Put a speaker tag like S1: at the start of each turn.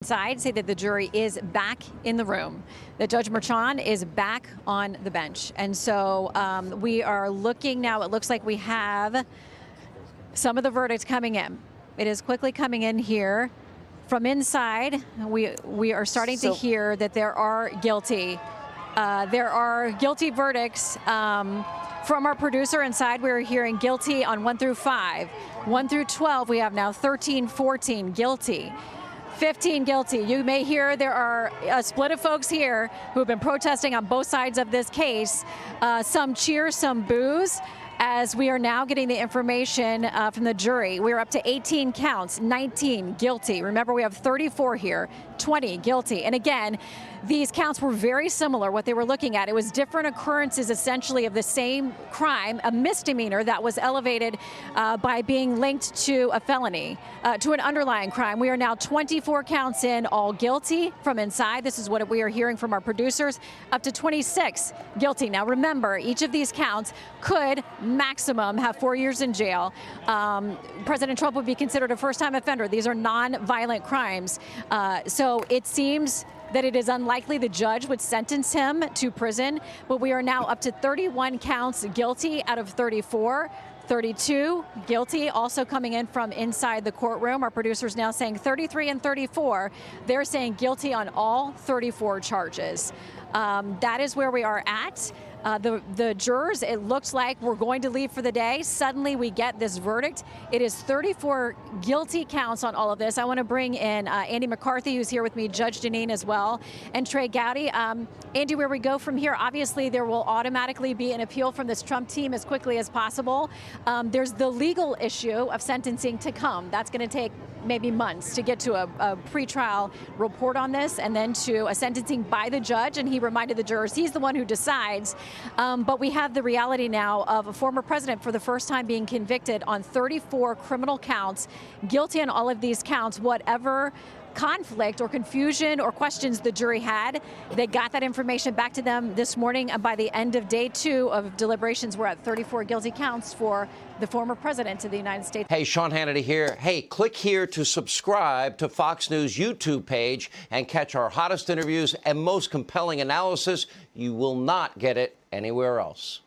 S1: Side say that the jury is back in the room, that Judge Merchan is back on the bench. And so we are looking now. It looks like we have some of the verdicts coming in. It is quickly coming in here. From inside, we are starting to hear that there are guilty. There are guilty verdicts. From our producer inside, we're hearing guilty on 1 through 5. 1 through 12, we have now 13, 14 guilty. 15 guilty. You may hear there are a split of folks here who have been protesting on both sides of this case. Some cheer, some boos, as we are now getting the information from the jury. We're up to 18 counts, 19 guilty. Remember, we have 34 here, 20 guilty. And again, these counts were very similar, what they were looking at. It was different occurrences, essentially, of the same crime, a misdemeanor that was elevated by being linked to a felony, to an underlying crime. We are now 24 counts in, all guilty from inside. This is what we are hearing from our producers, up to 26 guilty. Now, remember, each of these counts could maximum have 4 years in jail. President Trump would be considered a first-time offender. These are non-violent crimes. So it seems that it is unlikely the judge would sentence him to prison, but we are now up to 31 counts guilty out of 34. 32 guilty, also coming in from inside the courtroom. Our producers now saying 33 and 34. They're saying guilty on all 34 charges. That is where we are at. The jurors, it looks like we're going to leave for the day. Suddenly we get this verdict. It is 34 guilty counts on all of this. I want to bring in Andy McCarthy, who's here with me, Judge Deneen as well, and Trey Gowdy. Andy, where we go from here, obviously there will automatically be an appeal from this Trump team as quickly as possible. There's the legal issue of sentencing to come. That's going to take maybe months to get to a pretrial report on this and then to a sentencing by the judge. And he reminded the jurors he's the one who decides. But we have the reality now of a former president for the first time being convicted on 34 criminal counts, guilty on all of these counts. Whatever conflict or confusion or questions the jury had, they got that information back to them this morning. And by the end of day 2 of deliberations, we're at 34 guilty counts for the former president of the United States.
S2: Hey, Sean Hannity here. Hey, click here to subscribe to Fox News YouTube page and catch our hottest interviews and most compelling analysis. You will not get it anywhere else.